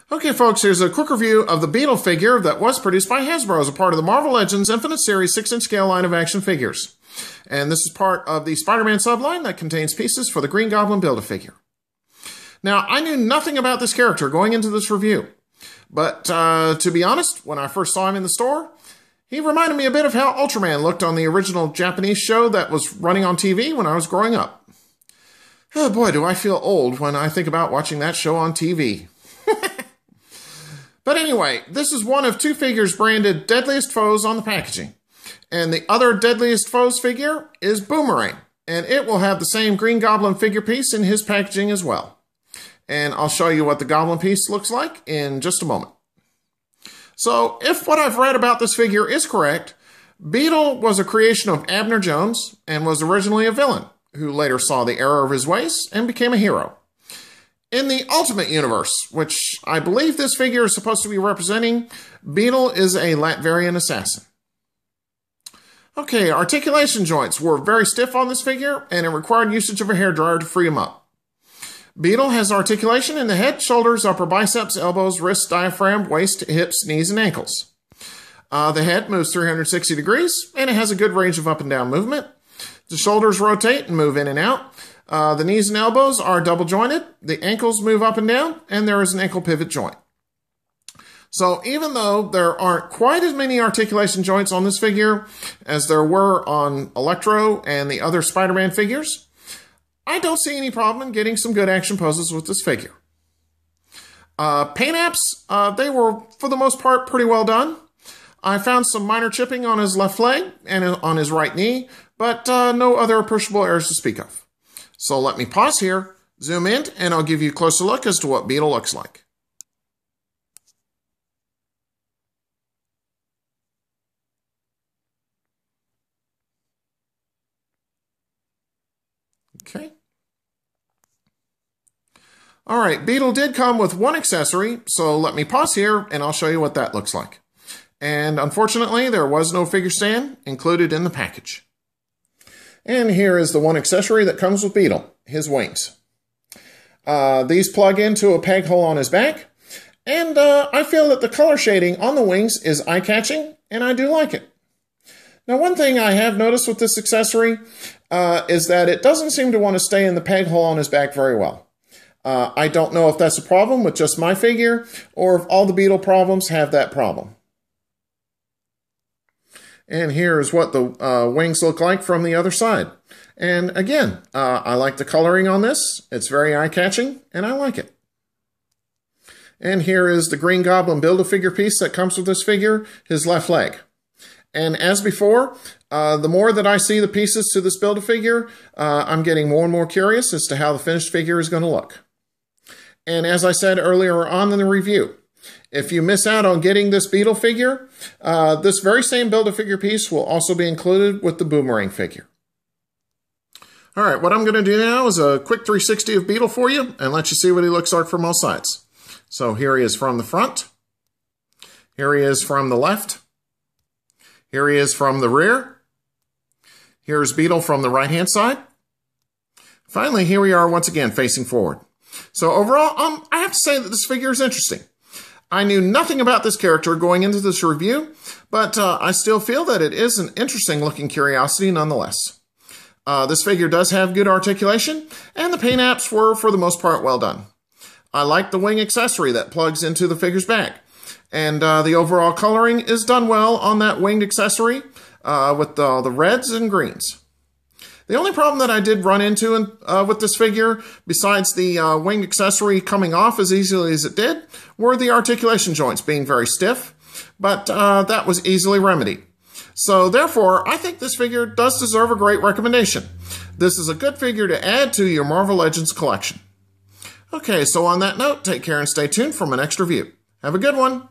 Okay, folks, here's a quick review of the Beetle figure that was produced by Hasbro as a part of the Marvel Legends Infinite Series 6-inch scale line of action figures. And this is part of the Spider-Man subline that contains pieces for the Green Goblin Build-A-Figure. Now, I knew nothing about this character going into this review, but to be honest, when I first saw him in the store, he reminded me a bit of how Ultraman looked on the original Japanese show that was running on TV when I was growing up. Oh boy, do I feel old when I think about watching that show on TV. But anyway, this is one of two figures branded Deadliest Foes on the packaging. And the other Deadliest Foes figure is Boomerang, and it will have the same Green Goblin figure piece in his packaging as well. And I'll show you what the Goblin piece looks like in just a moment. So, if what I've read about this figure is correct, Beetle was a creation of Abner Jones and was originally a villain, who later saw the error of his ways and became a hero. In the Ultimate Universe, which I believe this figure is supposed to be representing, Beetle is a Latvian assassin. Okay, articulation joints were very stiff on this figure, and it required usage of a hairdryer to free them up. Beetle has articulation in the head, shoulders, upper biceps, elbows, wrists, diaphragm, waist, hips, knees, and ankles. The head moves 360 degrees, and it has a good range of up and down movement. The shoulders rotate and move in and out. The knees and elbows are double jointed. The ankles move up and down, and there is an ankle pivot joint. So even though there aren't quite as many articulation joints on this figure as there were on Electro and the other Spider-Man figures, I don't see any problem in getting some good action poses with this figure. Paint apps, they were, for the most part, pretty well done. I found some minor chipping on his left leg and on his right knee, but no other appreciable errors to speak of. So let me pause here, zoom in, and I'll give you a closer look as to what Beetle looks like. Okay. All right, Beetle did come with one accessory, so let me pause here and I'll show you what that looks like. And unfortunately, there was no figure stand included in the package. And here is the one accessory that comes with Beetle, his wings. These plug into a peg hole on his back, and I feel that the color shading on the wings is eye-catching, and I do like it. Now, one thing I have noticed with this accessory is that it doesn't seem to want to stay in the peg hole on his back very well. I don't know if that's a problem with just my figure, or if all the Beetle problems have that problem. And here's what the wings look like from the other side. And again, I like the coloring on this. It's very eye-catching, and I like it. And here is the Green Goblin Build-A-Figure piece that comes with this figure, his left leg. And as before, the more that I see the pieces to this Build-A-Figure, I'm getting more and more curious as to how the finished figure is going to look. And as I said earlier on in the review, if you miss out on getting this Beetle figure, this very same Build-A-Figure piece will also be included with the Boomerang figure. All right, what I'm going to do now is a quick 360 of Beetle for you and let you see what he looks like from all sides. So here he is from the front. Here he is from the left. Here he is from the rear. Here's Beetle from the right-hand side. Finally, here we are once again facing forward. So overall, I have to say that this figure is interesting. I knew nothing about this character going into this review, but I still feel that it is an interesting looking curiosity nonetheless. This figure does have good articulation, and the paint apps were, for the most part, well done. I like the wing accessory that plugs into the figure's back, and the overall coloring is done well on that winged accessory with the reds and greens. The only problem that I did run into with this figure, besides the winged accessory coming off as easily as it did, were the articulation joints being very stiff, but that was easily remedied. So therefore, I think this figure does deserve a great recommendation. This is a good figure to add to your Marvel Legends collection. Okay, so on that note, take care and stay tuned for my next review. Have a good one!